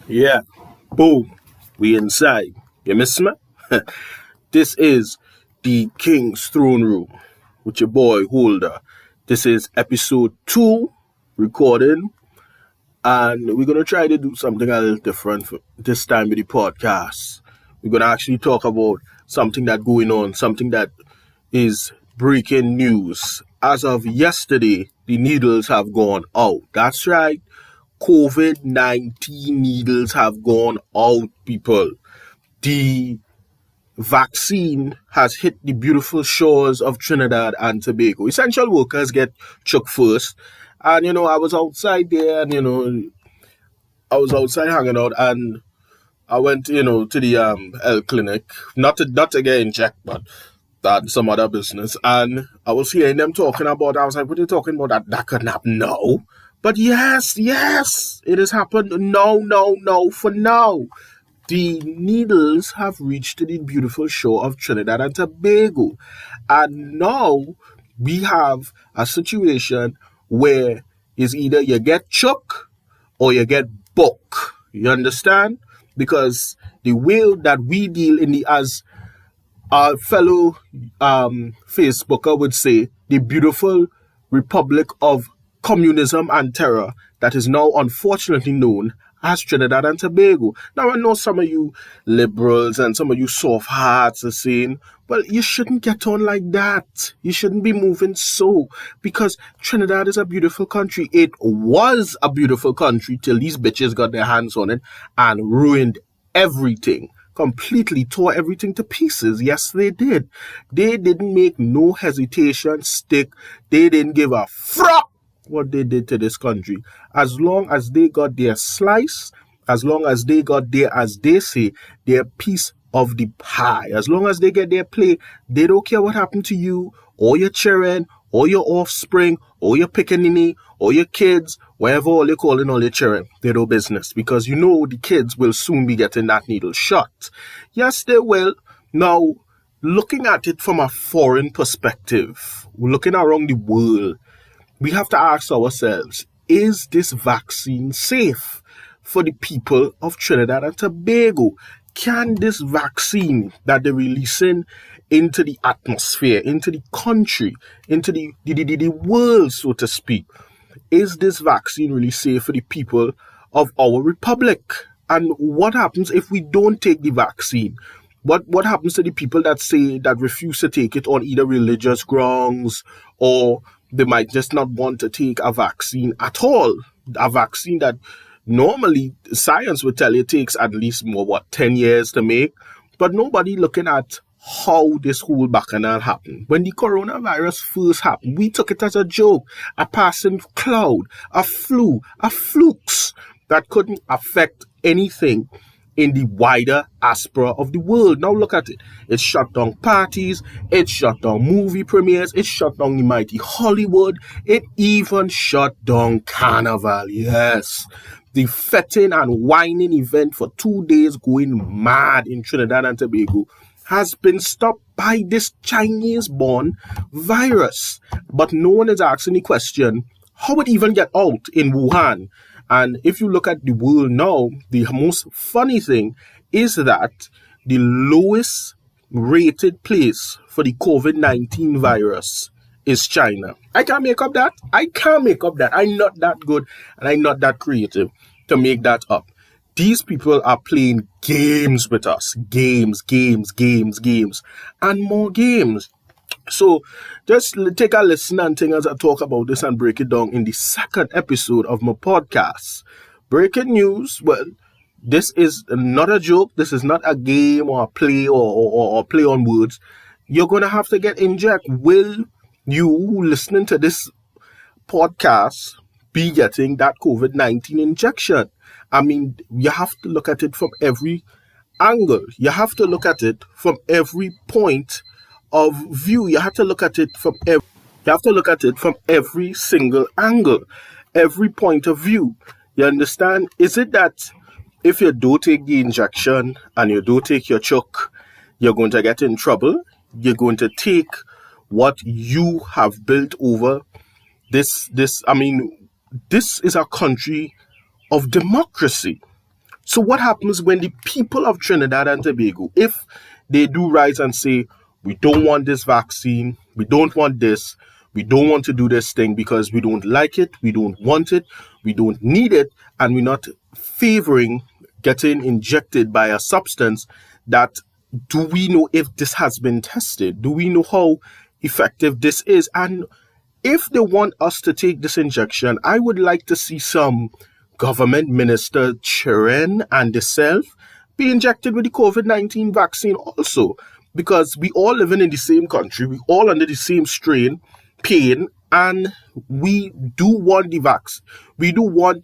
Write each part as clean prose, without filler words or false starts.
Yeah, boom, we inside. You miss me? This is the King's Throne Room with your boy Holder. This is episode 2 recording, and we're gonna try to do something a little different for this time with the podcast. We're gonna actually talk about something that going on, something that is breaking news. As of yesterday, the needles have gone out. That's right. COVID-19 needles have gone out, people. The vaccine has hit the beautiful shores of Trinidad and Tobago. Essential workers get shook first. And, I was outside there and, I was outside hanging out and I went, to the health clinic, not to get injected, but that some other business. And I was hearing them talking about, I was like, what are you talking about? That couldn't happen now. But yes, it has happened. No, for now. The needles have reached the beautiful shore of Trinidad and Tobago. And now we have a situation where it's either you get choke or you get buck. You understand? Because the way that we deal in the, as our fellow Facebooker would say, the beautiful republic of communism and terror that is now unfortunately known as Trinidad and Tobago. Now, I know some of you liberals and some of you soft hearts are saying, well, you shouldn't get on like that. You shouldn't be moving so, because Trinidad is a beautiful country. It was a beautiful country till these bitches got their hands on it and ruined everything. Completely tore everything to pieces. Yes, they did. They didn't make no hesitation, stick. They didn't give a fuck what they did to this country. As long as they got their slice, as long as they got their, as they say, their piece of the pie, as long as they get their play, they don't care what happened to you or your children or your offspring or your pickaninny or your kids, whatever all you're calling all your children. They do business, because the kids will soon be getting that needle shot. Yes, they will. Now, looking at it from a foreign perspective, looking around the world, we have to ask ourselves, is this vaccine safe for the people of Trinidad and Tobago? Can this vaccine that they're releasing into the atmosphere, into the country, into the world, so to speak, is this vaccine really safe for the people of our republic? And what happens if we don't take the vaccine? What happens to the people that refuse to take it on either religious grounds, or they might just not want to take a vaccine at all? A vaccine that normally science would tell you takes at least 10 years to make. But nobody looking at how this whole bacchanal happened. When the coronavirus first happened, we took it as a joke, a passing cloud, a flu, a flukes that couldn't affect anything in the wider aspera of the world. Now look at it. It shut down parties, it shut down movie premieres, it shut down the mighty Hollywood, it even shut down Carnival. Yes. The fetting and whining event for 2 days going mad in Trinidad and Tobago has been stopped by this Chinese-born virus. But no one is asking the question, how it even get out in Wuhan? And if you look at the world now, the most funny thing is that the lowest rated place for the COVID-19 virus is China. I can't make up that. I'm not that good and I'm not that creative to make that up. These people are playing games with us. Games, and more games. So just take a listen and think as I talk about this and break it down in the second episode of my podcast. Breaking news, well, this is not a joke. This is not a game or a play or play on words. You're going to have to get injected. Will you, listening to this podcast, be getting that COVID-19 injection? I mean, you have to look at it from every angle. You have to look at it from every point of view. You have to look at it from every single angle, every point of view. You understand? Is it that if you don't take the injection and you don't take your choke, you're going to get in trouble? You're going to take what you have built over this is a country of democracy. So what happens when the people of Trinidad and Tobago, if they do rise and say, we don't want this vaccine, we don't want this, we don't want to do this thing because we don't like it, we don't want it, we don't need it, and we're not favoring getting injected by a substance that, do we know if this has been tested? Do we know how effective this is? And if they want us to take this injection, I would like to see some government minister, Chiren and herself, be injected with the COVID-19 vaccine also. Because we all living in the same country, we all under the same strain, pain, and we do want the vaccine. We do want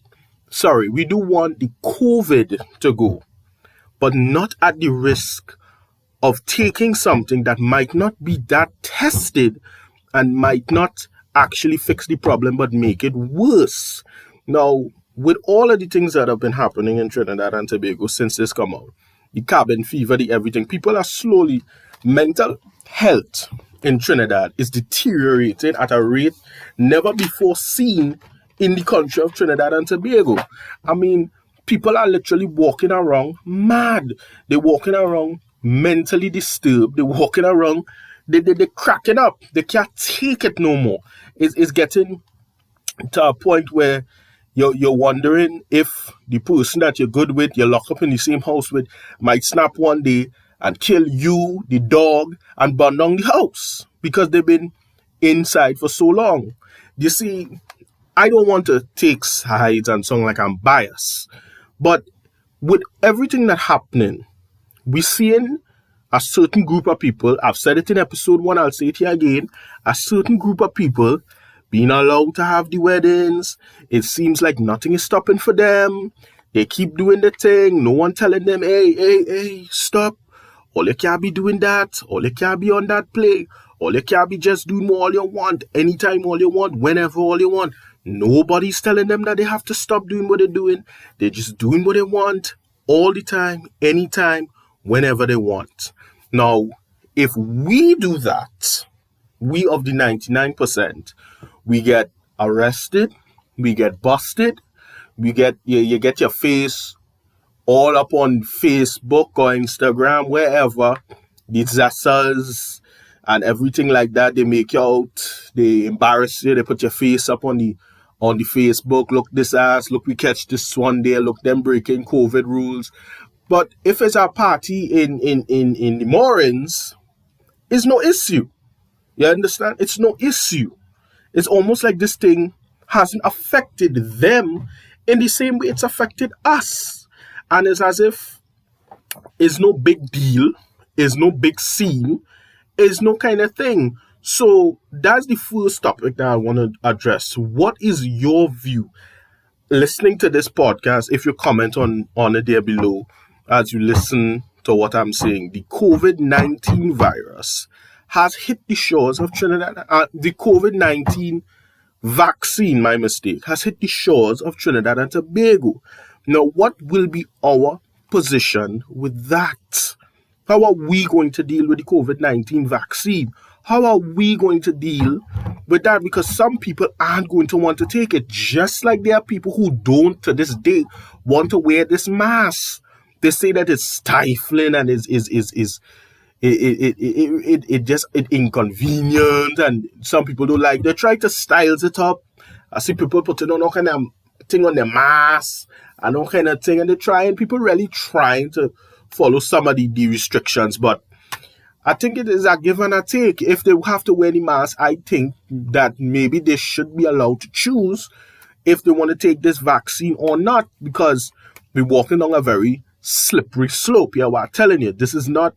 the COVID to go, but not at the risk of taking something that might not be that tested and might not actually fix the problem but make it worse. Now, with all of the things that have been happening in Trinidad and Tobago since this come out, the cabin fever, the everything, people are slowly, mental health in Trinidad is deteriorating at a rate never before seen in the country of Trinidad and Tobago. I mean, people are literally walking around mad. They're walking around mentally disturbed. They're walking around, they're cracking up. They can't take it no more. It's getting to a point where you're wondering if the person that you're good with, you're locked up in the same house with, might snap one day and kill you, the dog, and burn down the house because they've been inside for so long. You see, I don't want to take sides and sound like I'm biased, but with everything that's happening, we're seeing a certain group of people, I've said it in episode 1, I'll say it here again, a certain group of people being allowed to have the weddings. It seems like nothing is stopping for them. They keep doing the thing. No one telling them, hey, stop. All you can't be doing that. All you can't be on that play. All you can't be just doing all you want, anytime all you want, whenever all you want. Nobody's telling them that they have to stop doing what they're doing. They're just doing what they want all the time, anytime, whenever they want. Now, if we do that, we of the 99%, we get arrested, we get busted, you get your face all up on Facebook or Instagram, wherever, the zazzas and everything like that. They make you out, they embarrass you, they put your face up on the Facebook. Look this ass, look we catch this one there, look them breaking COVID rules. But if it's a party in the mornings, it's no issue. You understand? It's no issue. It's almost like this thing hasn't affected them in the same way it's affected us. And it's as if it's no big deal, it's no big scene, it's no kind of thing. So that's the first topic that I want to address. What is your view? Listening to this podcast, if you comment on it there below as you listen to what I'm saying, the COVID-19 virus has hit the shores of Trinidad. The COVID-19 vaccine, my mistake, has hit the shores of Trinidad and Tobago. Now, what will be our position with that? How are we going to deal with the COVID-19 vaccine? How are we going to deal with that? Because some people aren't going to want to take it, just like there are people who don't, to this day, want to wear this mask. They say that it's stifling and is inconvenient, and some people don't like. They try to styles it up. I see people putting on all kind of thing on their mask and all kind of thing, and people really trying to follow some of the restrictions. But I think it is a give and a take. If they have to wear the mask, I think that maybe they should be allowed to choose if they want to take this vaccine or not, because we're walking on a very slippery slope here. I'm telling you, this is not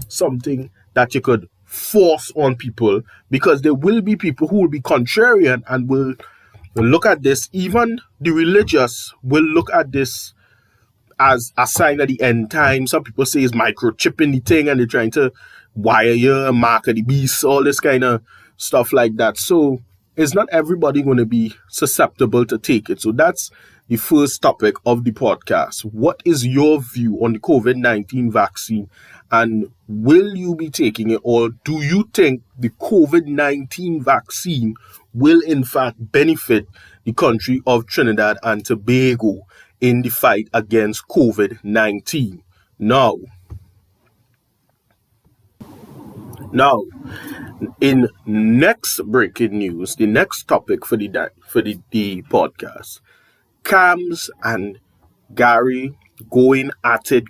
something that you could force on people, because there will be people who will be contrarian and will look at this. Even the religious will look at this as a sign of the end time. Some people say it's microchipping the thing and they're trying to wire you, mark of the beast, all this kind of stuff like that. So it's not everybody going to be susceptible to take it. So that's the first topic of the podcast. What is your view on the COVID-19 vaccine, and will you be taking it, or do you think the COVID-19 vaccine will in fact benefit the country of Trinidad and Tobago? in the fight against COVID-19. Now, in next breaking news, the next topic for the podcast, Cams and Gary going at it.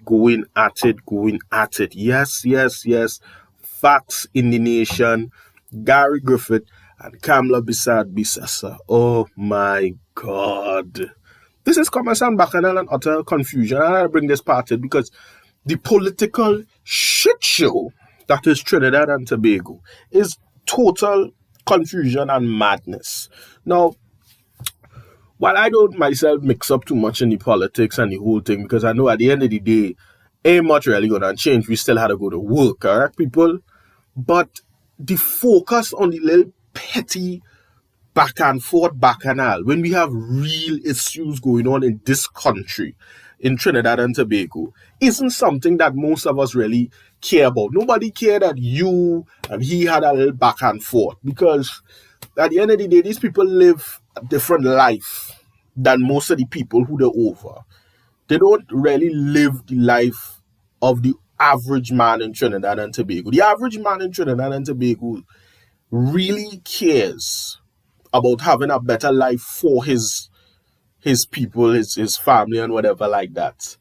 Yes. Facts in the nation. Gary Griffith and Kamla Bissard-Bissessar. Oh my God. This is Commerson Bacchanal and utter confusion. And I bring this part in because the political shit show that is Trinidad and Tobago is total confusion and madness. Now, while I don't myself mix up too much in the politics and the whole thing, because I know at the end of the day, ain't much really gonna change. We still had to go to work, alright, people? But the focus on the little petty back and forth bacchanal, when we have real issues going on in this country, in Trinidad and Tobago, isn't something that most of us really care about. Nobody cared that you and he had a little back and forth, because at the end of the day, these people live a different life than most of the people who they're over. They don't really live the life of the average man in Trinidad and Tobago. The average man in Trinidad and Tobago really cares about having a better life for his people, his family, and whatever like that.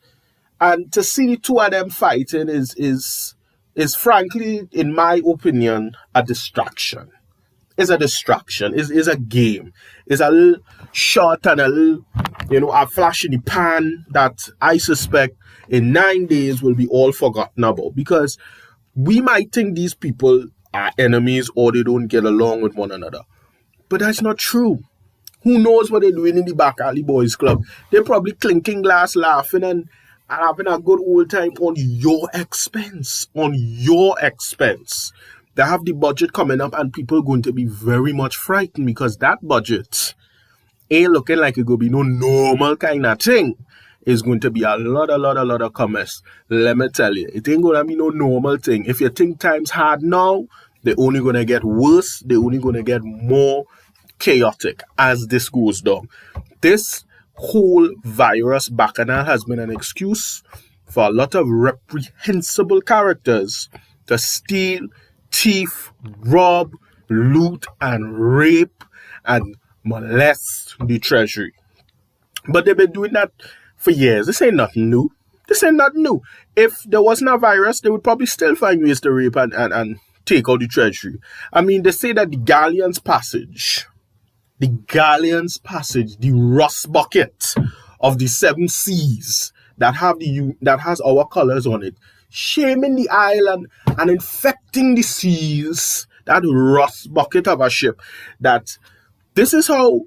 And to see the two of them fighting is frankly, in my opinion, a distraction. It's a distraction. It's a game. It's a little shot and a little, a flash in the pan that I suspect in 9 days will be all forgotten about. Because we might think these people are enemies or they don't get along with one another. But that's not true. Who knows what they're doing in the back alley boys club? They're probably clinking glass, laughing and having a good old time on your expense. On your expense. They have the budget coming up and people are going to be very much frightened because that budget ain't looking like it going to be no normal kind of thing. It's going to be a lot of commerce. Let me tell you, it ain't going to be no normal thing. If you think times hard now, they're only going to get worse. They're only going to get more chaotic as this goes down. This whole virus bacchanal has been an excuse for a lot of reprehensible characters to steal, thief, rob, loot, and rape and molest the treasury. But they've been doing that for years. This ain't nothing new. If there wasn't a virus, they would probably still find ways to rape and take out the treasury. I mean, they say that the Galleon's Passage, the rust bucket of the 7 seas that has our colors on it, shaming the island and infecting the seas, that rust bucket of a ship, that this is how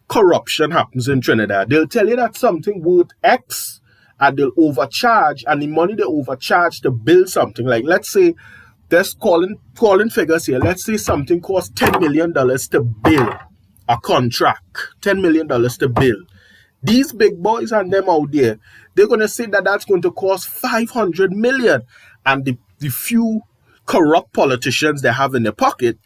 corruption happens in Trinidad. They'll tell you that something worth X and they'll overcharge, and the money they overcharge to build something, like let's say, there's calling figures here, let's say something costs $10 million to build a contract, $10 million to build. These big boys and them out there, they're going to say that that's going to cost $500 million. And the few corrupt politicians they have in their pocket,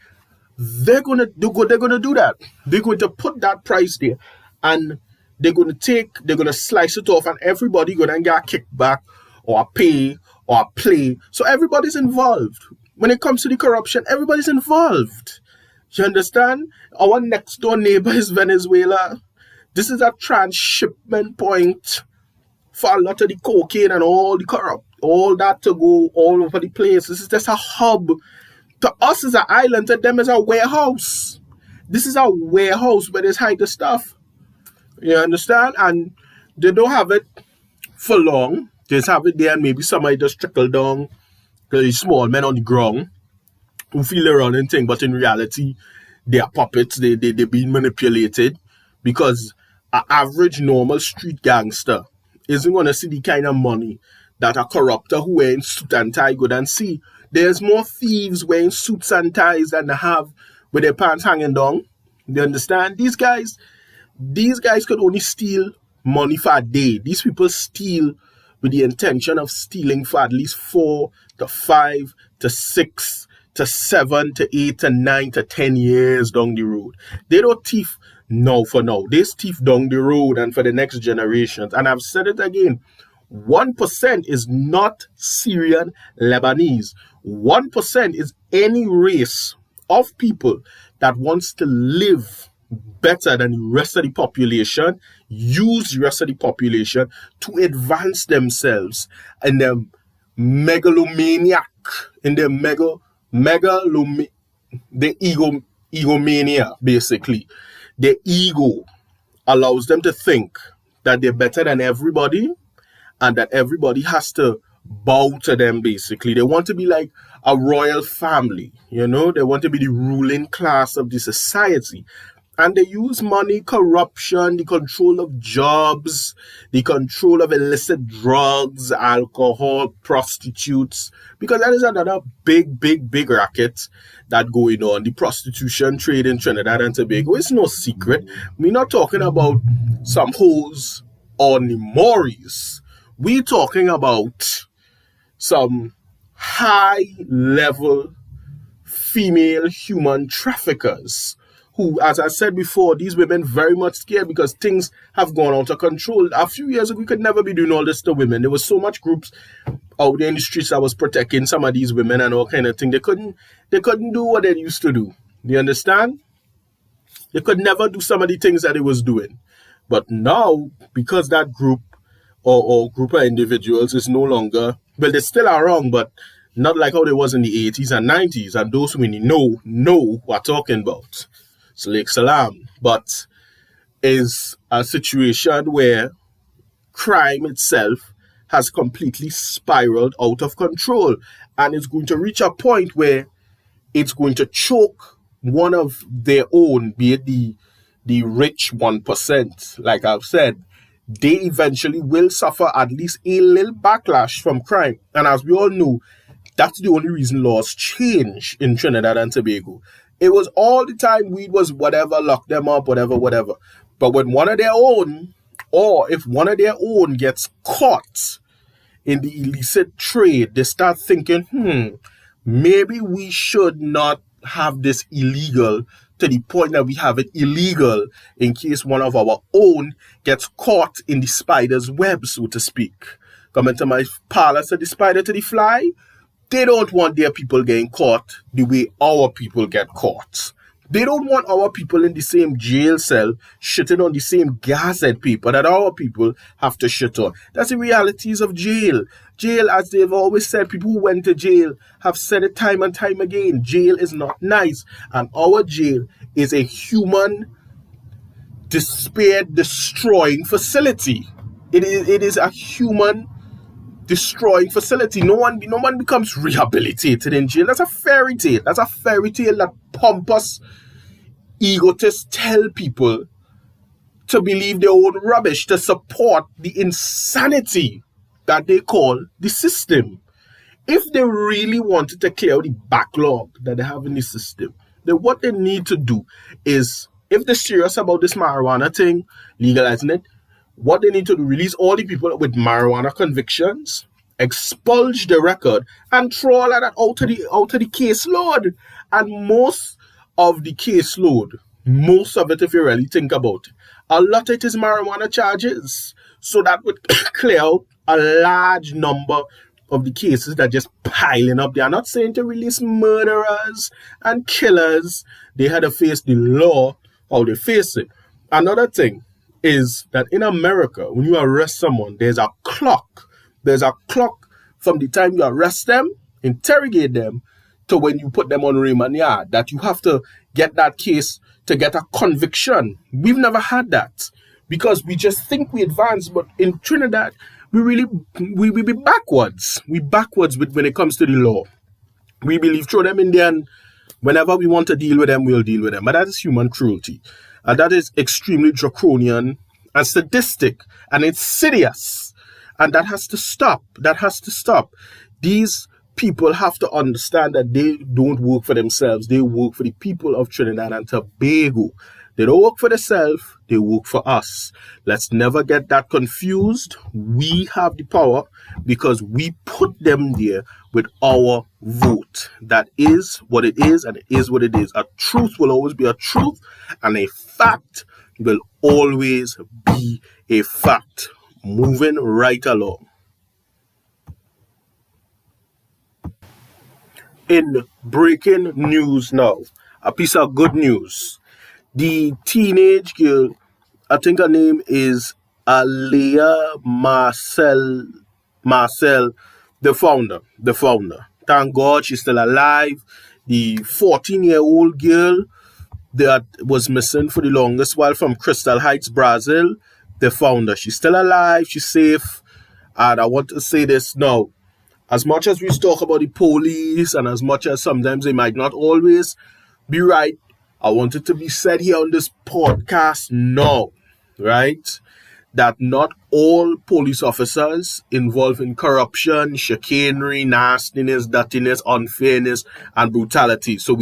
they're going to do that. They're going to put that price there. And they're going to slice it off, and everybody going to get a kickback or a pay or a play. So everybody's involved. When it comes to the corruption, everybody's involved. You understand? Our next door neighbor is Venezuela. This is a transshipment point for a lot of the cocaine and all the corrupt, all that to go all over the place. This is just a hub. To us, it's an island. To them, it's a warehouse. This is a warehouse where they hide the stuff. You understand? And they don't have it for long. They just have it there, and maybe somebody just trickle down to the small men on the ground who feel they're running thing, but in reality, they are puppets. They're being manipulated, because an average normal street gangster isn't going to see the kind of money that a corrupter who wearing suit and tie go and see. There's more thieves wearing suits and ties than they have with their pants hanging down. You understand? These guys could only steal money for a day. These people steal with the intention of stealing for at least 4 to 5 to 6 to 7 to 8 to 9 to 10 years down the road. They don't thief No, for now. This thief down the road and for the next generations. And I've said it again. 1% is not Syrian Lebanese. 1% is any race of people that wants to live better than the rest of the population, use the rest of the population to advance themselves in their megalomaniac, in their the egomania, basically. Their ego allows them to think that they're better than everybody and that everybody has to bow to them, basically. They want to be like a royal family, you know? They want to be the ruling class of the society. And they use money, corruption, the control of jobs, the control of illicit drugs, alcohol, prostitutes, because that is another big racket that going on. The prostitution trade in Trinidad and Tobago is no secret. We're not talking about some hoes on the Morris. We're talking about some high-level female human traffickers who, as I said before, these women very much scared because things have gone out of control. A few years ago, we could never be doing all this to women. There was so much groups out there in the streets that was protecting some of these women and all kind of thing. They couldn't do what they used to do. You understand? They could never do some of the things that they was doing. But now, because that group or group of individuals is no longer, well, they still are wrong, but not like how they was in the 80s and 90s. And those who know what we're talking about. Salek Salam. But is a situation where crime itself has completely spiraled out of control. And it's going to reach a point where it's going to choke one of their own, be it the rich 1%, like I've said. They eventually will suffer at least a little backlash from crime. And as we all know, that's the only reason laws change in Trinidad and Tobago. It was all the time weed was whatever, lock them up, whatever. But when one of their own, or if one of their own gets caught in the illicit trade, they start thinking, maybe we should not have this illegal to the point that we have it illegal in case one of our own gets caught in the spider's web, so to speak. Coming to my parlor, said the spider to the fly. They don't want their people getting caught the way our people get caught. They don't want our people in the same jail cell shitting on the same gazette paper that our people have to shit on. That's the realities of jail. Jail, as they've always said, people who went to jail have said it time and time again. Jail is not nice. And our jail is a human, despair-destroying facility. It is a human destroying facility. No one becomes rehabilitated in jail. That's a fairy tale. That's a fairy tale that pompous egotists tell people to believe their own rubbish, to support the insanity that they call the system. If they really wanted to clear the backlog that they have in the system, then what they need to do is, if they're serious about this marijuana thing, legalizing it, what they need to do, release all the people with marijuana convictions, expulge the record, and throw all of that out of the caseload. And most of the caseload, most of it, if you really think about it, a lot of it is marijuana charges. So that would clear out a large number of the cases that just piling up. They are not saying to release murderers and killers. They had to face the law, how they face it. Another thing is that in America, when you arrest someone, there's a clock. There's a clock from the time you arrest them, interrogate them, to when you put them on remand yard, that you have to get that case to get a conviction. We've never had that because we just think we advance, but in Trinidad, we be backwards. We backwards when it comes to the law. We believe throw them in there and whenever we want to deal with them, we'll deal with them. But that is human cruelty. And that is extremely draconian and sadistic and insidious. And that has to stop. That has to stop. These people have to understand that they don't work for themselves. They work for the people of Trinidad and Tobago. They don't work for themselves. They work for us. Let's never get that confused. We have the power because we put them there with our vote. That is what it is, and it is what it is. A truth will always be a truth, and a fact will always be a fact. Moving right along. In breaking news now, a piece of good news. The teenage girl, I think her name is Alea Marcel, the founder. Thank God she's still alive. The 14-year-old girl that was missing for the longest while from Crystal Heights, Brazil, the founder. She's still alive. She's safe. And I want to say this now. As much as we talk about the police and as much as sometimes they might not always be right, I want it to be said here on this podcast now, right? That not all police officers involved in corruption, chicanery, nastiness, dirtiness, unfairness, and brutality. So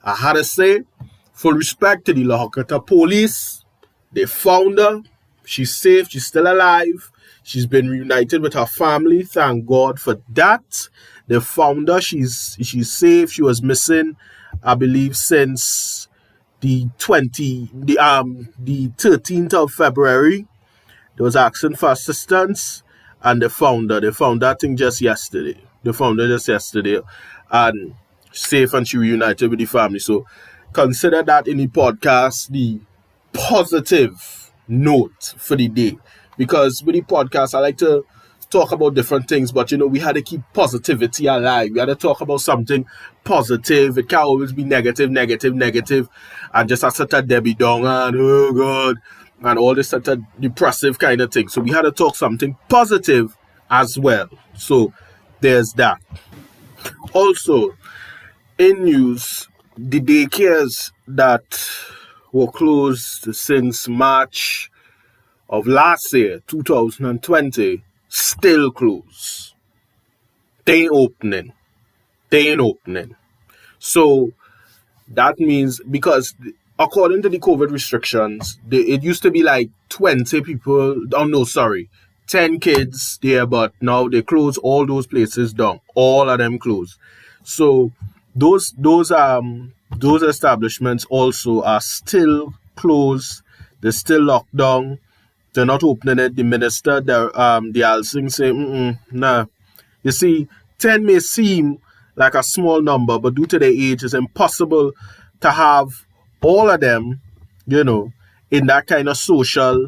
I had to say, full respect to the La Horquetta police. They found her. She's safe. She's still alive. She's been reunited with her family. Thank God for that. They found her. She's safe. She was missing, I believe, since the 13th of February. They was asking for assistance, and they found her. They found that thing just yesterday. And safe, and she reunited with the family. So consider that in the podcast the positive note for the day. Because with the podcast, I like to talk about different things, but we had to keep positivity alive. We had to talk about something positive. It can't always be negative, and just a sort of Debbie Downer and oh God, and all this sort of depressive kind of thing. So we had to talk something positive as well. So there's that. Also, in news, the daycares that were closed since March of last year, 2020, still closed. They ain't opening. So that means, because according to the COVID restrictions, it used to be like 20 people, 10 kids there, but now they close all those places down. All of them closed. So those establishments also are still closed. They're still locked down. They're not opening it. The minister, the Alsing, say, nah. You see, 10 may seem like a small number, but due to their age, it's impossible to have all of them, in that kind of social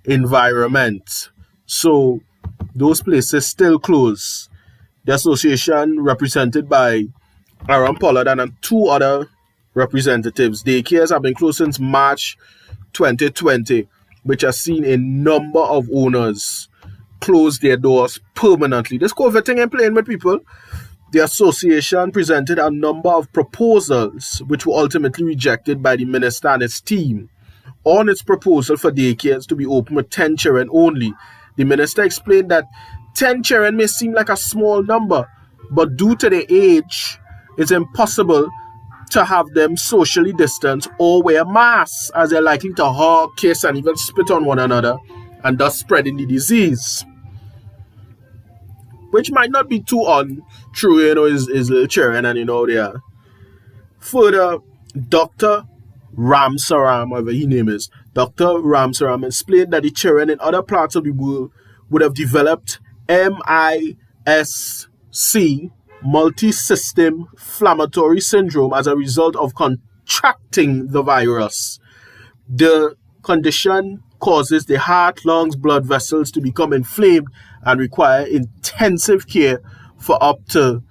environment. So those places still close. The association, represented by Aaron Pollard and two other representatives, daycares have been closed since March 2020, which has seen a number of owners close their doors permanently. This COVID thing ain't playing with people. The association presented a number of proposals which were ultimately rejected by the minister and his team. On its proposal for daycares to be open with 10 children only, the minister explained that 10 children may seem like a small number, but due to their age, it's impossible to have them socially distanced or wear masks, as they're likely to hug, kiss, and even spit on one another, and thus spreading the disease. Which might not be too untrue, is little children, and they are. Further, Dr. Ramsaram, whatever his name is, Dr. Ramsaram explained that the children in other parts of the world would have developed MIS-C, multi-system inflammatory syndrome, as a result of contracting the virus. The condition causes the heart, lungs, blood vessels to become inflamed and require intensive care for up to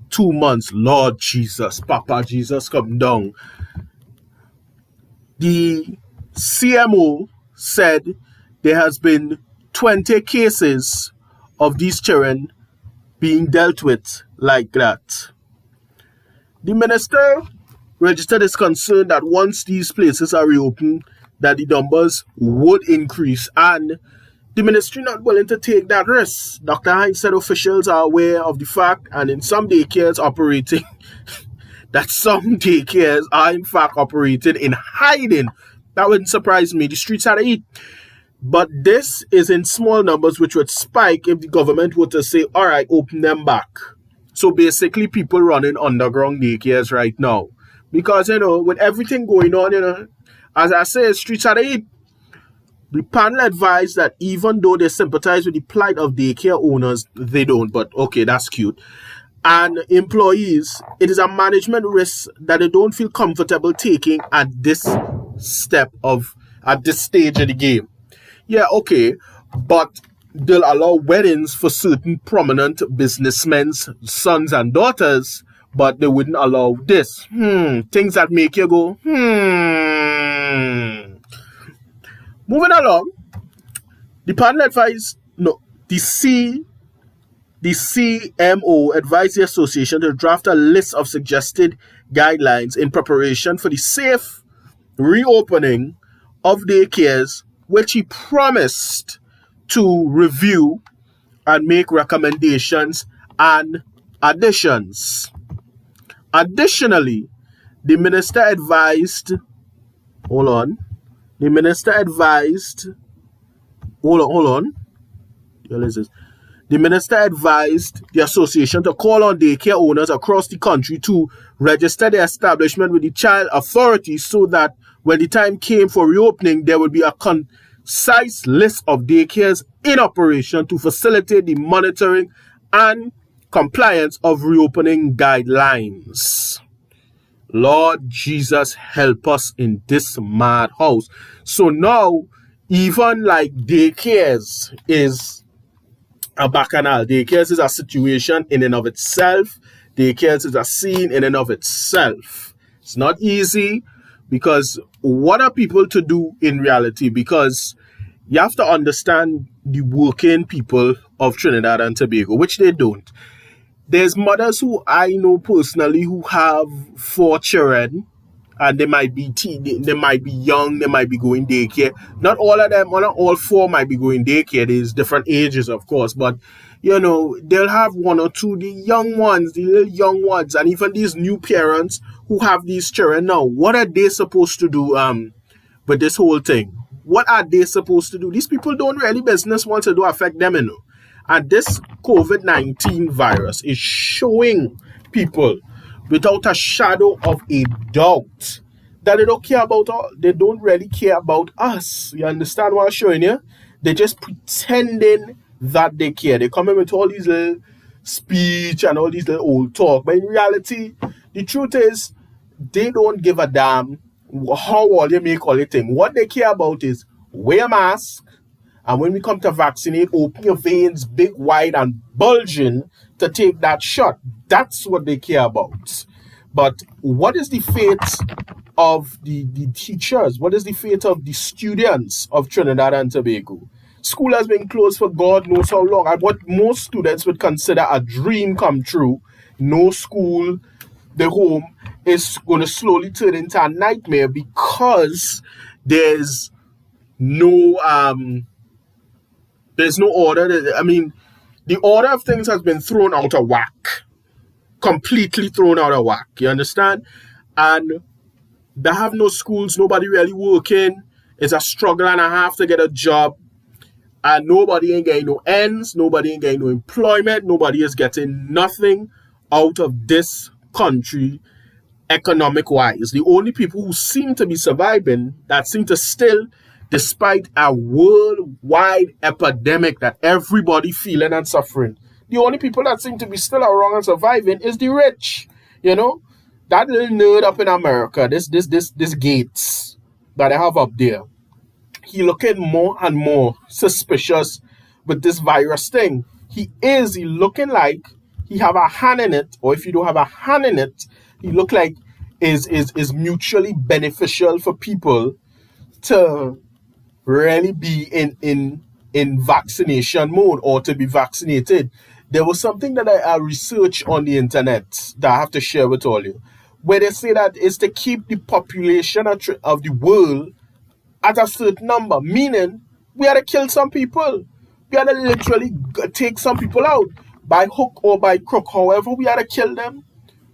2 months. Lord Jesus, Papa Jesus, come down. The CMO said there has been 20 cases of these children being dealt with like that. The minister registered his concern that once these places are reopened, that the numbers would increase, and the ministry not willing to take that risk. Dr. Hines said officials are aware of the fact, and in some daycares operating, that some daycares are in fact operating in hiding. That wouldn't surprise me. The streets had to eat. But this is in small numbers, which would spike if the government were to say, all right, open them back. So basically, people running underground daycares right now. Because, with everything going on, as I say, streets had to eat. The panel advised that even though they sympathize with the plight of daycare owners, they don't, but okay, that's cute, and employees, it is a management risk that they don't feel comfortable taking at this stage of the game. Yeah, okay, but they'll allow weddings for certain prominent businessmen's sons and daughters, but they wouldn't allow this. Things that make you go, Moving along, the panel advised, the CMO advised the association to draft a list of suggested guidelines in preparation for the safe reopening of daycares, which he promised to review and make recommendations and additions. Additionally, the minister advised, hold on, the minister advised the association to call on daycare owners across the country to register their establishment with the child authorities so that when the time came for reopening, there would be a concise list of daycares in operation to facilitate the monitoring and compliance of reopening guidelines. Lord Jesus, help us in this madhouse. So now, even like daycares is a bacchanal. Daycares is a situation in and of itself. Daycares is a scene in and of itself. It's not easy because what are people to do in reality? Because you have to understand the working people of Trinidad and Tobago, which they don't. There's mothers who I know personally who have 4 children, and they might be young, they might be going daycare. Not all of them, not all 4 might be going daycare. There's different ages, of course, but they'll have 1 or 2, the young ones, the little young ones, and even these new parents who have these children now. What are they supposed to do with this whole thing? What are they supposed to do? These people don't really business want to do affect them, And this COVID-19 virus is showing people without a shadow of a doubt that they don't care about they don't really care about us. You understand what I'm showing you? They're just pretending that they care. They come in with all these little speech and all these little old talk. But in reality, the truth is they don't give a damn how all you make all the thing. What they care about is wear a mask. And when we come to vaccinate, open your veins big, wide, and bulging to take that shot. That's what they care about. But what is the fate of the teachers? What is the fate of the students of Trinidad and Tobago? School has been closed for God knows how long. And what most students would consider a dream come true, no school, the home, is going to slowly turn into a nightmare because there's no order. I mean, the order of things has been thrown out of whack. Completely thrown out of whack. You understand? And they have no schools, nobody really working. It's a struggle and a half to get a job. And nobody ain't getting no ends. Nobody ain't getting no employment. Nobody is getting nothing out of this country economic-wise. The only people who seem to be surviving, that seem to still, despite a worldwide epidemic that everybody feeling and suffering, the only people that seem to be still around and surviving is the rich. That little nerd up in America, this Gates that I have up there, he looking more and more suspicious with this virus thing. He looking like he have a hand in it, or if you don't have a hand in it, he look like is mutually beneficial for people to really be in vaccination mode or to be vaccinated. There was something that I researched on the internet that I have to share with all you, where they say that it's to keep the population of the world at a certain number, meaning we had to kill some people. We had to literally take some people out by hook or by crook. However, we had to kill them.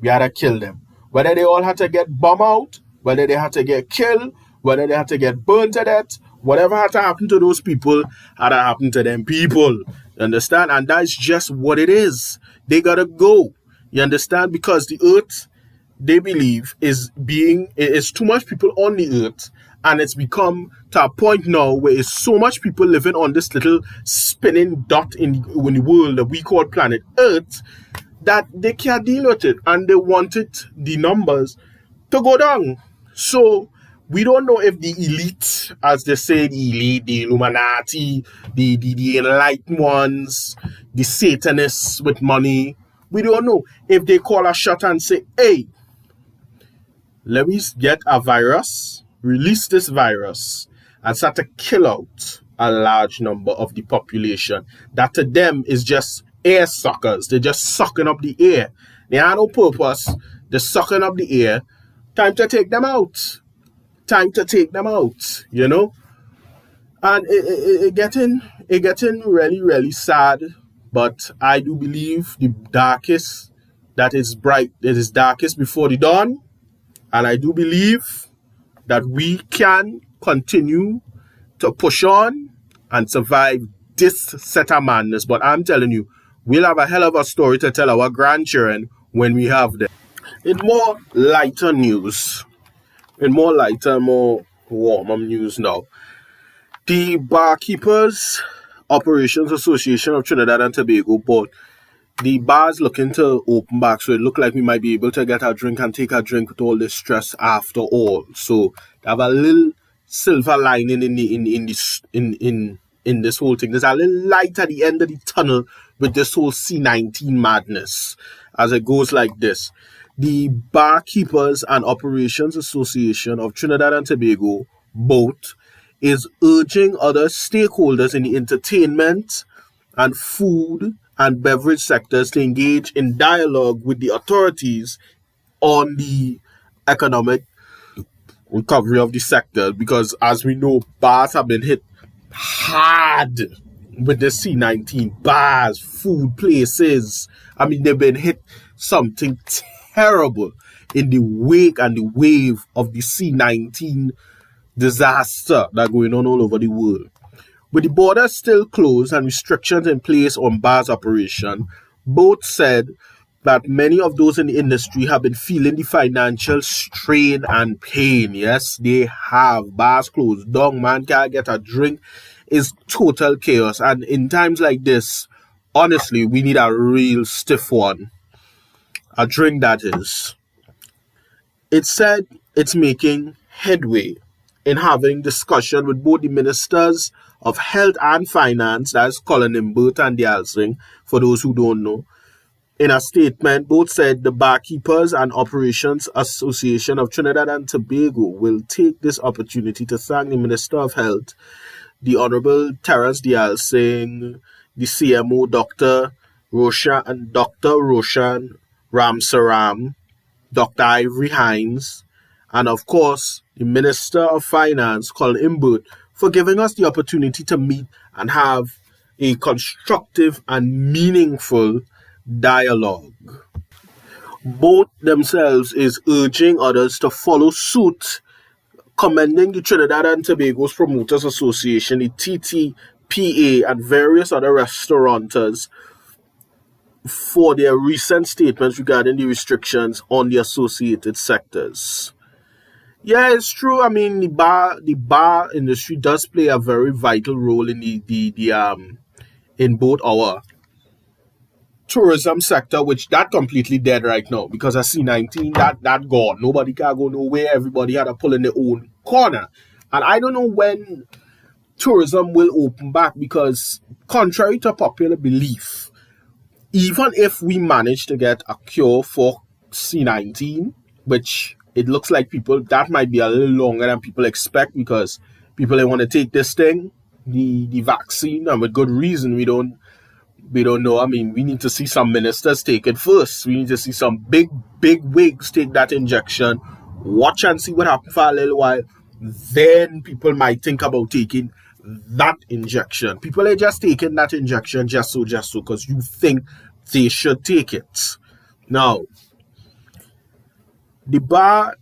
We had to kill them. Whether they all had to get bombed out, whether they had to get killed, whether they had to get burnt to death, whatever had to happen to those people had to happen to them people. You understand? And that's just what it is. They gotta go. You understand? Because the earth, they believe, is too much people on the earth, And it's become to a point now where it's so much people living on this little spinning dot in the world that we call planet Earth that they can't deal with it, and they wanted the numbers to go down. So we don't know if the elite, as they say, the elite, the Illuminati, the enlightened ones, the Satanists with money, we don't know if they call a shot and say, hey, let me get a virus, release this virus, and start to kill out a large number of the population. That to them is just air suckers. They're just sucking up the air. They have no purpose. They're sucking up the air. Time to take them out. Time to take them out, you know? And it getting really, really sad. But I do believe the darkest, that is bright, it is darkest before the dawn. And I do believe that we can continue to push on and survive this set of madness. But I'm telling you, we'll have a hell of a story to tell our grandchildren when we have them. In more lighter news, more warmer news now, the Barkeepers Operations Association of Trinidad and Tobago bought the bars looking to open back, so it looked like we might be able to get a drink and take a drink with all this stress after all. So they have a little silver lining in this whole thing. There's a little light at the end of the tunnel with this whole C-19 madness, as it goes like this. The Barkeepers and Operations Association of Trinidad and Tobago, both, is urging other stakeholders in the entertainment and food and beverage sectors to engage in dialogue with the authorities on the economic recovery of the sector, because as we know, bars have been hit hard with the C-19. Bars, food places, I mean, they've been hit something terrible in the wake and the wave of the C-19 disaster that's going on all over the world. With the borders still closed and restrictions in place on bars operation, both said that many of those in the industry have been feeling the financial strain and pain. Yes, they have. Bars closed down, man can't get a drink. It's total chaos. And in times like this, honestly, we need a real stiff one. A drink, that is. It said it's making headway in having discussion with both the ministers of health and finance, that's Colin Imbert and Dialsing, for those who don't know. In a statement, both said the Barkeepers and Operations Association of Trinidad and Tobago will take this opportunity to thank the Minister of Health, the Honorable Terence Dialsing, the CMO Dr. Roshan Ramsaram, Dr. Ivory Hines, and of course, the Minister of Finance, Colin Imbert, for giving us the opportunity to meet and have a constructive and meaningful dialogue. Both themselves is urging others to follow suit, commending the Trinidad and Tobago's Promoters Association, the TTPA, and various other restaurateurs for their recent statements regarding the restrictions on the associated sectors. Yeah, it's true. I mean, the bar industry does play a very vital role in in both our tourism sector, which that completely dead right now because of C-19, that gone. Nobody can go nowhere. Everybody had to pull in their own corner. And I don't know when tourism will open back, because contrary to popular belief, even if we manage to get a cure for C-19, which it looks like that might be a little longer than people expect, because people they want to take this thing, the vaccine, and with good reason. We don't know. I mean, we need to see some ministers take it first. We need to see some big wigs take that injection, watch and see what happens for a little while. Then people might think about taking that injection. People are just taking that injection just so because you think they should take it. Now, the bar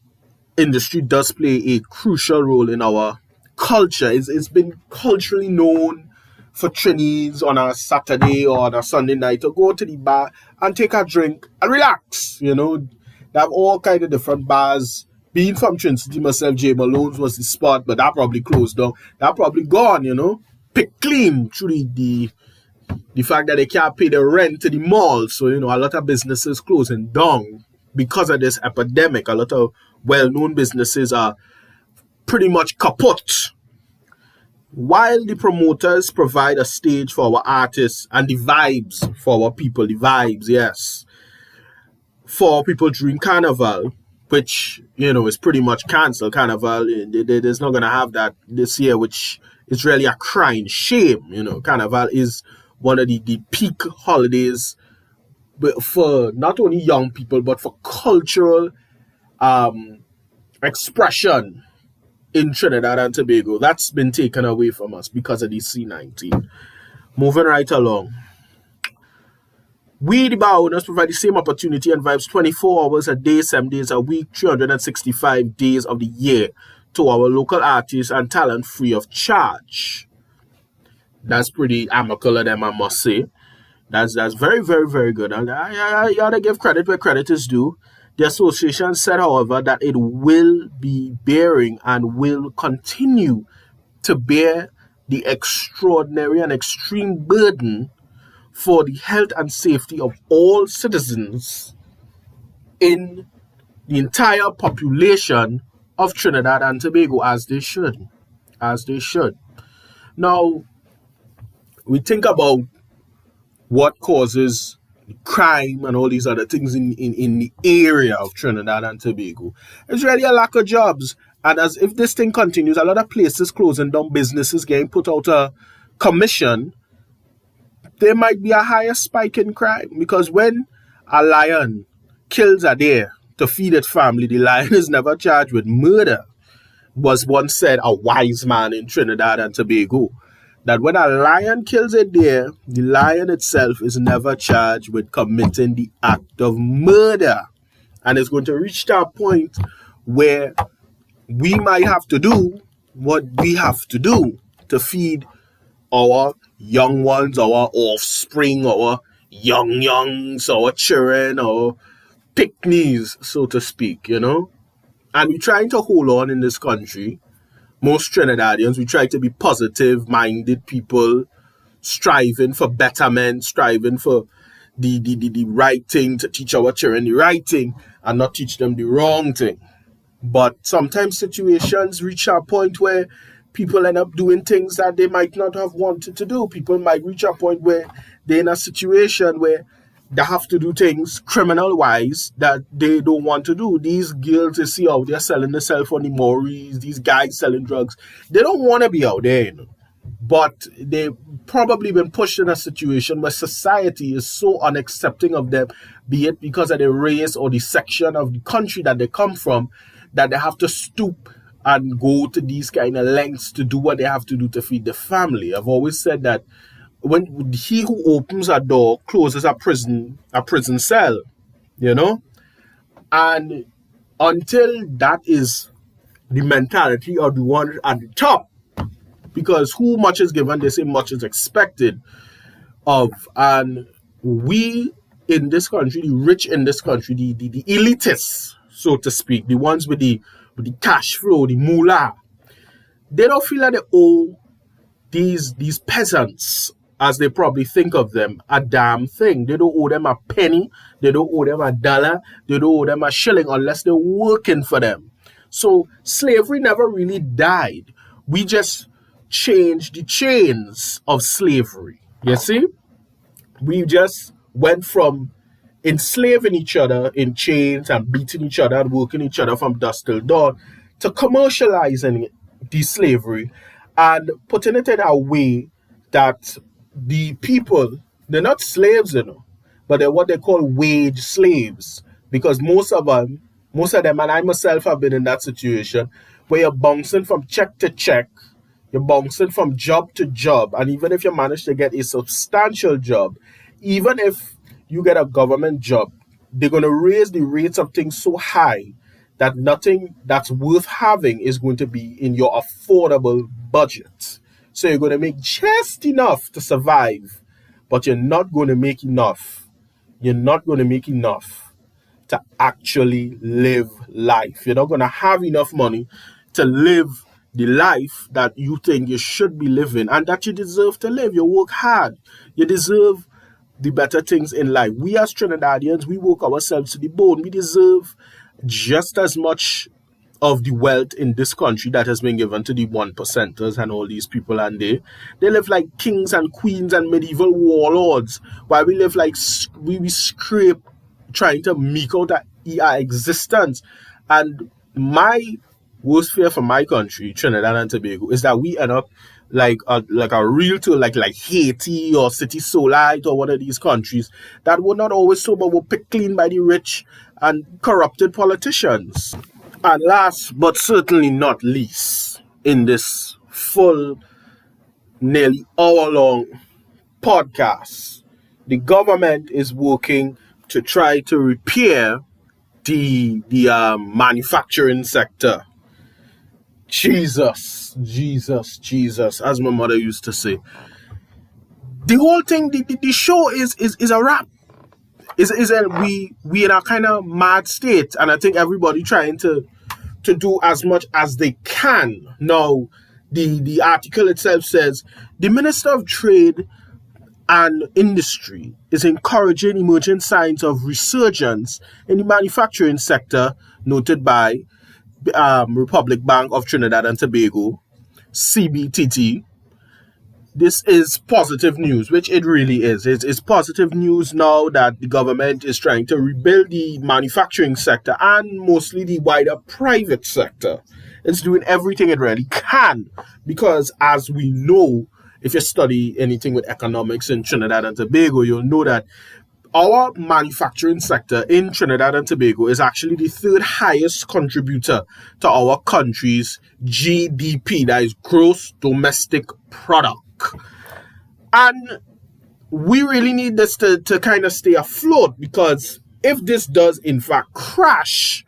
industry does play a crucial role in our culture. It's been culturally known for Trinis on a Saturday or on a Sunday night to go to the bar and take a drink and relax. You know, they have all kind of different bars being from Trinity myself, J. Malone's was the spot, but that probably closed down. That probably gone, you know. Pick clean through the fact that they can't pay the rent to the mall. So, you know, a lot of businesses closing down because of this epidemic. A lot of well-known businesses are pretty much kaput. While the promoters provide a stage for our artists and the vibes for our people, the vibes, yes, for people during Carnival, which, you know, is pretty much cancelled. Carnival, there's not going to have that this year, which is really a crying shame. You know, Carnival is one of the peak holidays for not only young people, but for cultural expression in Trinidad and Tobago. That's been taken away from us because of the C-19. Moving right along. We, the bar owners, provide the same opportunity and vibes 24 hours a day, 7 days a week, 365 days of the year to our local artists and talent free of charge. That's pretty amicable of them, I must say. That's very, very, very good. And I gotta give credit where credit is due. The association said, however, that it will be bearing and will continue to bear the extraordinary and extreme burden for the health and safety of all citizens in the entire population of Trinidad and Tobago, as they should. As they should. Now, we think about what causes crime and all these other things in the area of Trinidad and Tobago. It's really a lack of jobs. And as if this thing continues, a lot of places closing down, businesses getting put out a commission, there might be a higher spike in crime. Because when a lion kills a deer to feed its family, the lion is never charged with murder. Was once said a wise man in Trinidad and Tobago. That when a lion kills a deer, the lion itself is never charged with committing the act of murder. And it's going to reach that point where we might have to do what we have to do to feed our young ones, our offspring, our youngs, our children, our picnics, so to speak, you know. And we're trying to hold on in this country. Most Trinidadians, we try to be positive-minded people, striving for betterment, striving for the right thing, to teach our children the right thing and not teach them the wrong thing. But sometimes situations reach a point where people end up doing things that they might not have wanted to do. People might reach a point where they're in a situation where they have to do things criminal-wise that they don't want to do. These girls you see out there selling the cell phone, the Maurice, these guys selling drugs, they don't want to be out there, you know. But they've probably been pushed in a situation where society is so unaccepting of them, be it because of the race or the section of the country that they come from, that they have to stoop and go to these kind of lengths to do what they have to do to feed the family. I've always said that when he who opens a door closes a prison cell, you know? And until that is the mentality of the one at the top, because who much is given, they say much is expected of. And we in this country, the rich in this country, the elitists, so to speak, the ones with the cash flow, the moolah, they don't feel like they owe these peasants, as they probably think of them, a damn thing. They don't owe them a penny. They don't owe them $1. They don't owe them a shilling unless they're working for them. So slavery never really died. We just changed the chains of slavery. You see? We just went from enslaving each other in chains and beating each other and working each other from dusk till dawn to commercializing the slavery and putting it in a way that the people, they're not slaves, you know, but they're what they call wage slaves. Because most of them, and I myself have been in that situation, where you're bouncing from check to check, you're bouncing from job to job, and even if you manage to get a substantial job, even if you get a government job, they're going to raise the rates of things so high that nothing that's worth having is going to be in your affordable budget. So you're going to make just enough to survive, but you're not going to make enough. You're not going to make enough to actually live life. You're not going to have enough money to live the life that you think you should be living and that you deserve to live. You work hard. You deserve the better things in life. We as Trinidadians, we work ourselves to the bone. We deserve just as much of the wealth in this country that has been given to the one percenters and all these people, and they live like kings and queens and medieval warlords, while we live like we scrape trying to make out our existence. And my worst fear for my country, Trinidad and Tobago, is that we end up like a real tool like Haiti or City Solite or one of these countries that were not always sober, were picked clean by the rich and corrupted politicians. And last but certainly not least, in this full, nearly hour-long podcast, the government is working to try to repair the manufacturing sector. Jesus, as my mother used to say. The whole thing, the show is a wrap. We in a kind of mad state, and I think everybody trying to do as much as they can. Now, the article itself says the Minister of Trade and Industry is encouraging emerging signs of resurgence in the manufacturing sector, noted by Republic Bank of Trinidad and Tobago, CBTT. This is positive news, which it really is. It's positive news now that the government is trying to rebuild the manufacturing sector and mostly the wider private sector. It's doing everything it really can because, as we know, if you study anything with economics in Trinidad and Tobago, you'll know that our manufacturing sector in Trinidad and Tobago is actually the third highest contributor to our country's GDP, that is gross domestic product. And we really need this to kind of stay afloat, because if this does in fact crash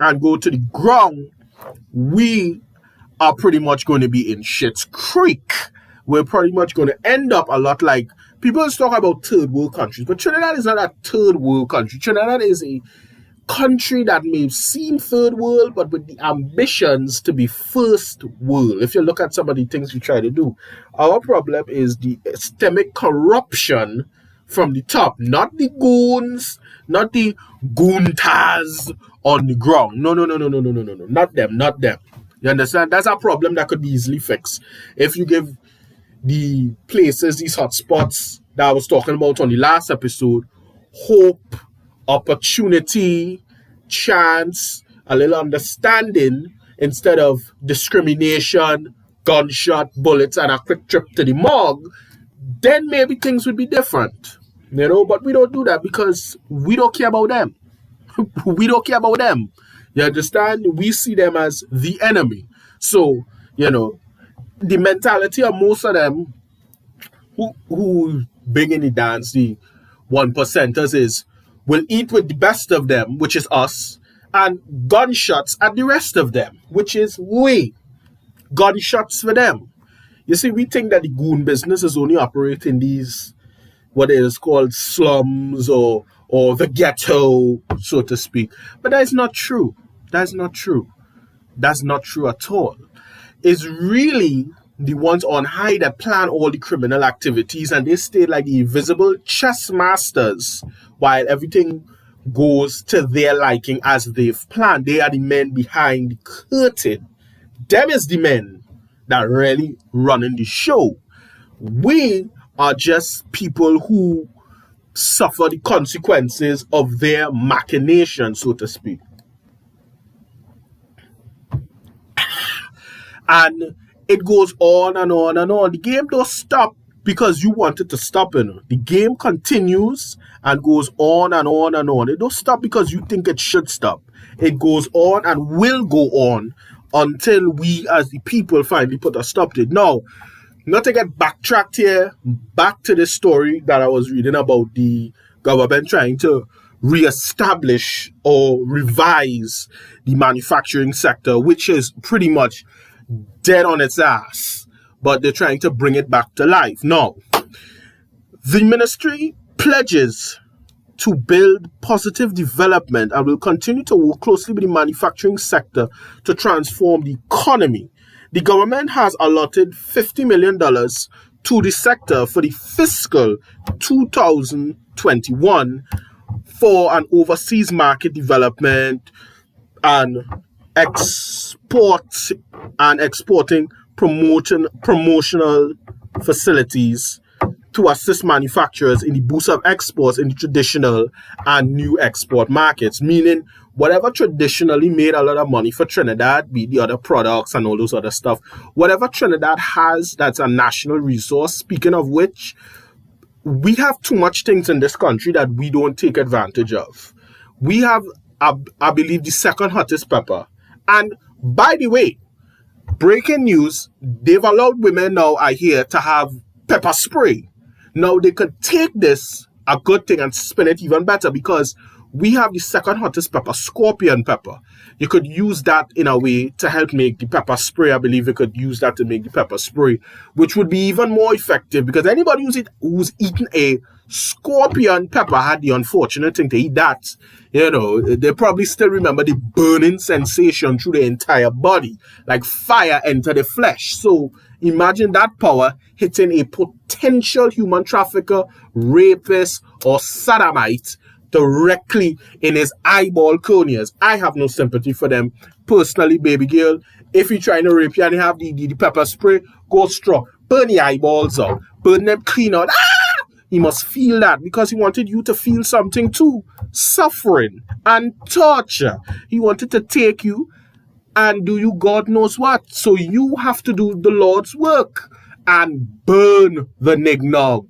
and go to the ground, we are pretty much going to be in Schitt's Creek. We're pretty much going to end up a lot like people talk about third world countries, but Trinidad is not a third world country. Trinidad is a country that may seem third world, but with the ambitions to be first world. If you look at some of the things we try to do, our problem is the systemic corruption from the top, not the goons, not the goontas on the ground. No, not them. You understand? That's a problem that could be easily fixed if you give the places, these hotspots that I was talking about on the last episode, hope, opportunity, chance, a little understanding, instead of discrimination, gunshot, bullets, and a quick trip to the morgue, then maybe things would be different. But we don't do that because we don't care about them. We don't care about them. You understand? We see them as the enemy. So, the mentality of most of them who big in the dance, the one percenters, is we'll eat with the best of them, which is us, and gunshots at the rest of them, which is gunshots for them. You see, we think that the goon business is only operating these, what is called slums or the ghetto, so to speak. But that is not true. That's not true at all. It's really the ones on high that plan all the criminal activities, and they stay like the invisible chess masters while everything goes to their liking as they've planned. They are the men behind the curtain. Them is the men that really running the show. We are just people who suffer the consequences of their machinations, so to speak. And it goes on and on and on. The game don't stop because you want it to stop. The game continues and goes on and on and on. It don't stop because you think it should stop. It goes on and will go on until we as the people finally put a stop to it. Now, not to get backtracked here, back to this story that I was reading about the government trying to reestablish or revise the manufacturing sector, which is pretty much dead on its ass, but they're trying to bring it back to life. Now, the ministry pledges to build positive development and will continue to work closely with the manufacturing sector to transform the economy. The government has allotted $50 million to the sector for the fiscal 2021 for an overseas market development and exporting promotional facilities to assist manufacturers in the boost of exports in the traditional and new export markets, meaning whatever traditionally made a lot of money for Trinidad, be the other products and all those other stuff, whatever Trinidad has that's a national resource, speaking of which, we have too much things in this country that we don't take advantage of. We have, I believe, the second hottest pepper. And by the way, breaking news, they've allowed women now, I hear, to have pepper spray. Now they could take this, a good thing, and spin it even better because we have the second hottest pepper, scorpion pepper. You could use that in a way to help make the pepper spray. I believe you could use that to make the pepper spray, which would be even more effective because anybody who's eaten a scorpion pepper had the unfortunate thing to eat that. You know, they probably still remember the burning sensation through the entire body, like fire enter the flesh. So imagine that power hitting a potential human trafficker, rapist, or sodomite directly in his eyeball corneas. I have no sympathy for them. Personally, baby girl, if you're trying to rape you and you have the pepper spray, go strong. Burn the eyeballs out. Burn them clean out. He must feel that because he wanted you to feel something too. Suffering and torture. He wanted to take you and do you God knows what. So you have to do the Lord's work and burn the nignog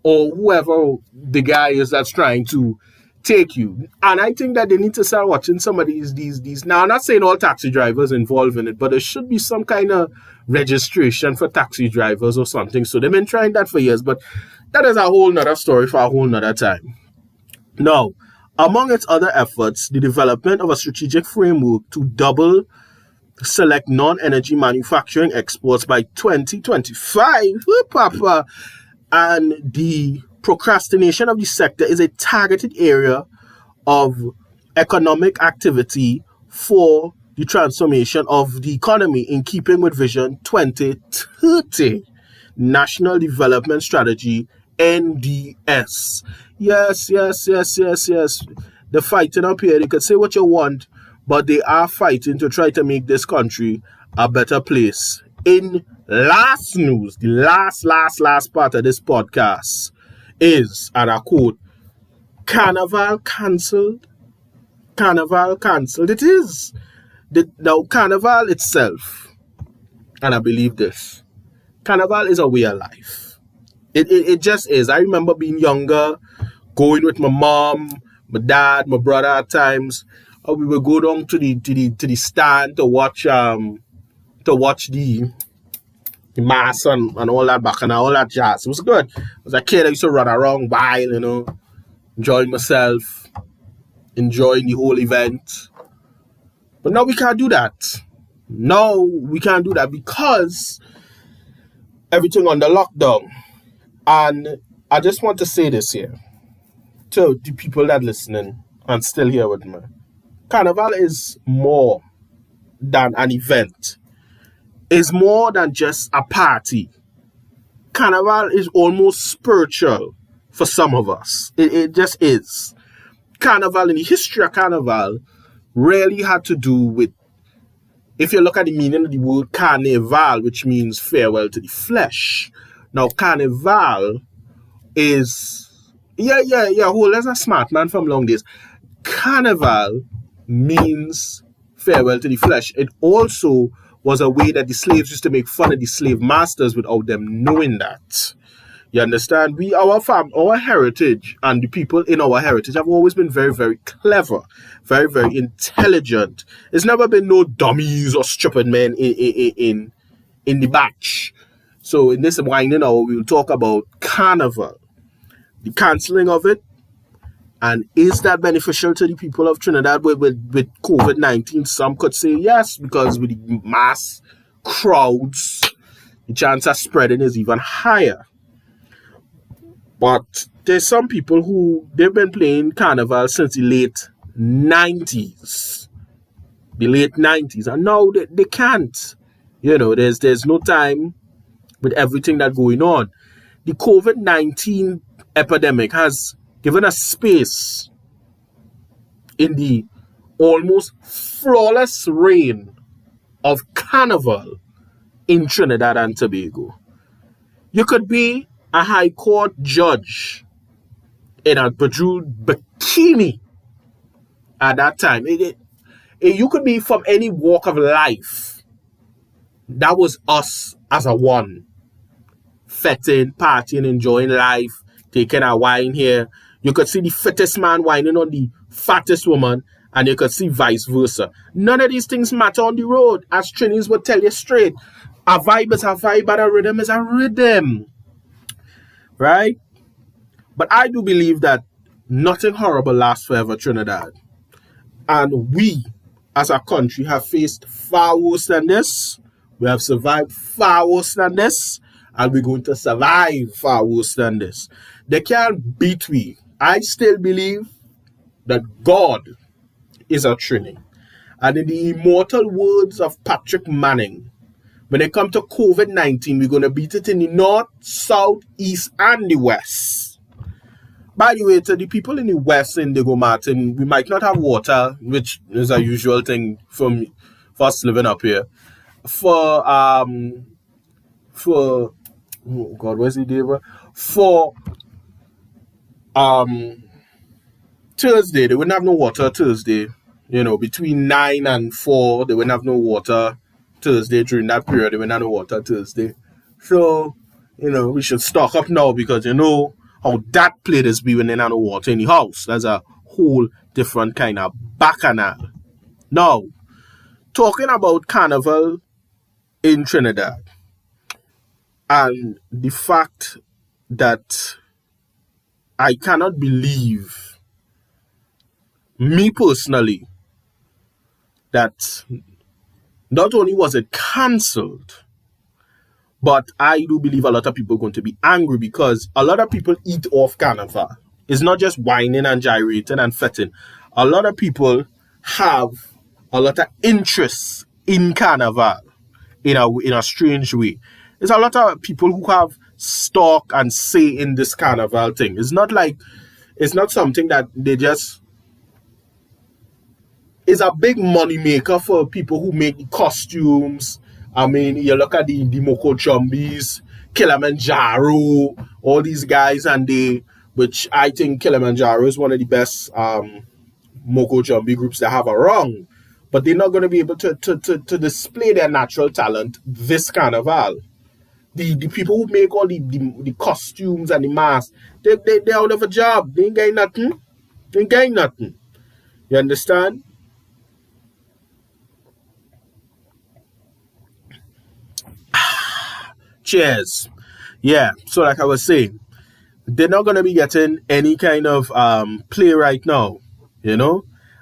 or whoever the guy is that's trying to take you. And I think that they need to start watching some of these. Now, I'm not saying all taxi drivers involved in it, but there should be some kind of registration for taxi drivers or something. So they've been trying that for years, but that is a whole nother story for a whole nother time. Now, among its other efforts, the development of a strategic framework to double select non-energy manufacturing exports by 2025, Papa, and the procrastination of the sector is a targeted area of economic activity for the transformation of the economy in keeping with Vision 2030, National Development Strategy, NDS. Yes. They're fighting up here. They could say what you want, but they are fighting to try to make this country a better place. In last news, the last part of this podcast is, and I quote, Carnival cancelled. Carnival cancelled. It is. Now, Carnival itself, and I believe this, Carnival is a way of life. It just is. I remember being younger, going with my mom, my dad, my brother at times. We would go down to the stand to watch the mass and all that back and all that jazz. It was good. As a kid, I used to run around wild, enjoying myself, enjoying the whole event. But now we can't do that. No, we can't do that because everything under lockdown. And I just want to say this here to the people that are listening and still here with me. Carnival is more than an event. It's more than just a party. Carnival is almost spiritual for some of us. It just is. Carnival, in the history of Carnival, really had to do with, if you look at the meaning of the word carnival, which means farewell to the flesh. Now, carnival is, that's a smart man from long days. Carnival means farewell to the flesh. It also was a way that the slaves used to make fun of the slave masters without them knowing that. You understand? Our heritage and the people in our heritage have always been very, very clever, very, very intelligent. There's never been no dummies or stupid men in the batch. So in this winding hour, we'll talk about Carnival, the cancelling of it, and is that beneficial to the people of Trinidad with COVID-19? Some could say yes, because with the mass crowds, the chance of spreading is even higher. But there's some people who they've been playing carnival since the late 90s. The late 90s. And now they can't. There's no time with everything that's going on. The COVID-19 epidemic has given us space in the almost flawless reign of carnival in Trinidad and Tobago. You could be a high court judge in a bejeweled bikini at that time. You could be from any walk of life. That was us as a one. Fetting, partying, enjoying life, taking a wine here. You could see the fittest man whining on the fattest woman, and you could see vice versa. None of these things matter on the road, as Trinis would tell you straight. A vibe is a vibe, and a rhythm is a rhythm. Right? But I do believe that nothing horrible lasts forever, Trinidad. And we, as a country, have faced far worse than this. We have survived far worse than this. And we're going to survive far worse than this. They can't beat me. I still believe that God is a Trini. And in the immortal words of Patrick Manning, when it comes to COVID-19, we're going to beat it in the north, south, east, and the west. By the way, to the people in the west, Indigo Martin, we might not have water, which is a usual thing for us living up here. For oh God, where's the day, bro? For Thursday, they wouldn't have no water Thursday. Between 9 and 4, they wouldn't have no water Thursday. During that period, they wouldn't have no water Thursday. So, we should stock up now, because how that players be when they have no water in the house. That's a whole different kind of bacchanal. Now, talking about carnival in Trinidad, and the fact that I cannot believe, me personally, that not only was it cancelled, but I do believe a lot of people are going to be angry, because a lot of people eat off carnival. It's not just whining and gyrating and fetting. A lot of people have a lot of interest in carnival in a strange way. There's a lot of people who have stock and say in this carnival thing. It's not something that they just... It's a big money maker for people who make the costumes. I mean, you look at the Moko Chumbies, Kilimanjaro, all these guys, which I think Kilimanjaro is one of the best Moko Chumbi groups that have around. But they're not going to be able to display their natural talent this carnival. The people who make all the costumes and the masks, they're out of a job. They ain't getting nothing. They ain't getting nothing. You understand? Cheers. Yeah, so like I was saying, they're not going to be getting any kind of play right now.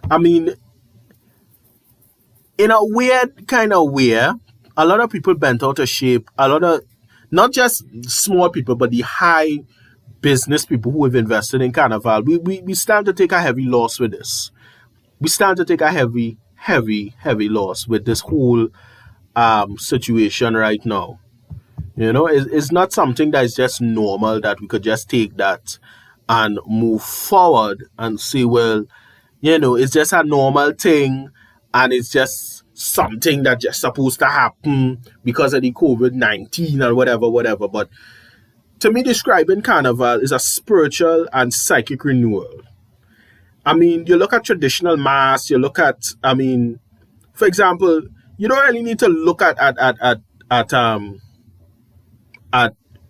I mean, in a weird kind of way, a lot of people bent out of shape. A lot of, not just small people, but the high business people who have invested in carnival. We stand to take a heavy loss with this. We stand to take a heavy, heavy, heavy loss with this whole situation right now. It's not something that is just normal, that we could just take that and move forward and say, well, it's just a normal thing, and it's just something that just supposed to happen because of the COVID-19 or whatever. But to me, describing carnival is a spiritual and psychic renewal. I mean, you look at traditional mass, you look at, for example, you don't really need to look at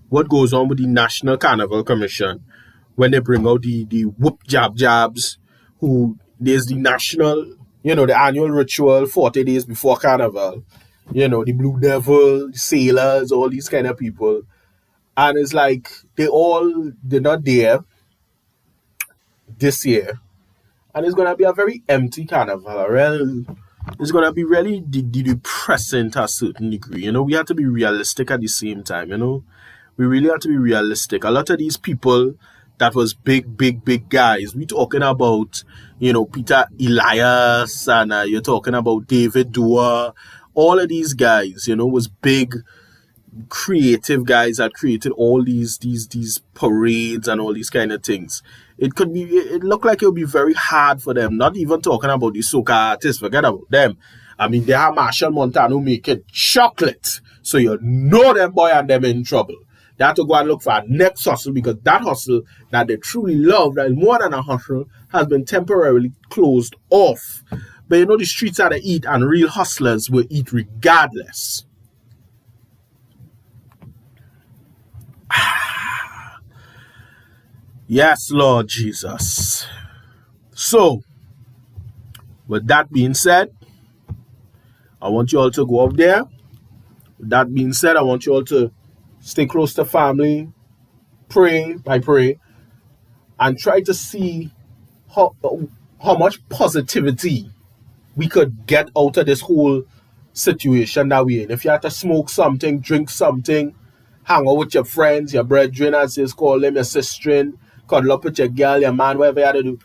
what goes on with the National Carnival Commission when they bring out the whoop jabs, who there's the national, the annual ritual 40 days before carnival, the Blue Devil, the sailors, all these kind of people. And it's like they're not there this year. And it's going to be a very empty carnival. It's going to be really depressing to a certain degree. We have to be realistic at the same time, we really have to be realistic. A lot of these people that was big guys. We talking about, Peter Elias, and you're talking about David Dua. All of these guys, was big creative guys that created all these parades and all these kind of things. It looked like it would be very hard for them. Not even talking about the soca artists, forget about them. I mean, they have Marshall Montano making chocolate, so them boy and them in trouble. They have to go and look for a next hustle, because that hustle that they truly love, that is more than a hustle, has been temporarily closed off. But the streets are to eat, and real hustlers will eat regardless. Yes, Lord Jesus. So, with that being said, I want you all to go up there. With that being said, I want you all to stay close to family, pray, and try to see how much positivity we could get out of this whole situation that we're in. If you have to smoke something, drink something, hang out with your friends, your brethren, as you call them, your sister, cuddle up with your girl, your man, whatever you have to do,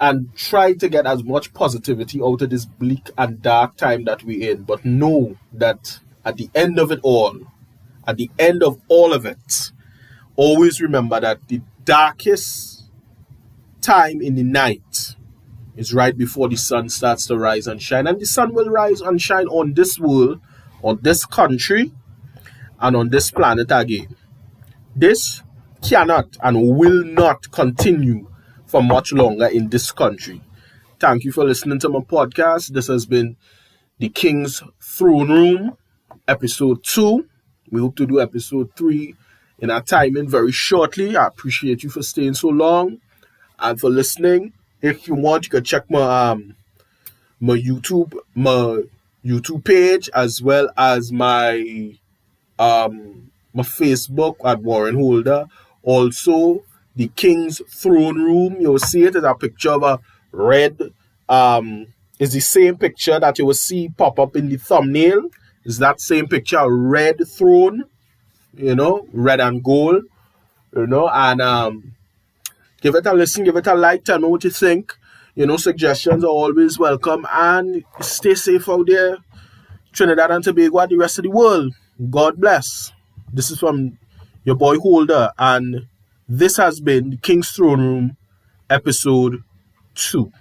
and try to get as much positivity out of this bleak and dark time that we're in. But know that at the end of it all, at the end of all of it, always remember that the darkest time in the night is right before the sun starts to rise and shine. And the sun will rise and shine on this world, on this country, and on this planet again. This cannot and will not continue for much longer in this country. Thank you for listening to my podcast. This has been The King's Throne Room, episode 2. We hope to do episode 3 in our timing very shortly. I appreciate you for staying so long and for listening. If you want, you can check my YouTube page, as well as my Facebook at Warren Holder. Also, The King's Throne Room. You'll see it as a picture of a red. It's the same picture that you will see pop up in the thumbnail. It's that same picture, a red throne, red and gold, and give it a listen, give it a like, tell me what you think. Suggestions are always welcome, and stay safe out there, Trinidad and Tobago and the rest of the world. God bless. This is from your boy Holder, and this has been The King's Throne Room, episode 2.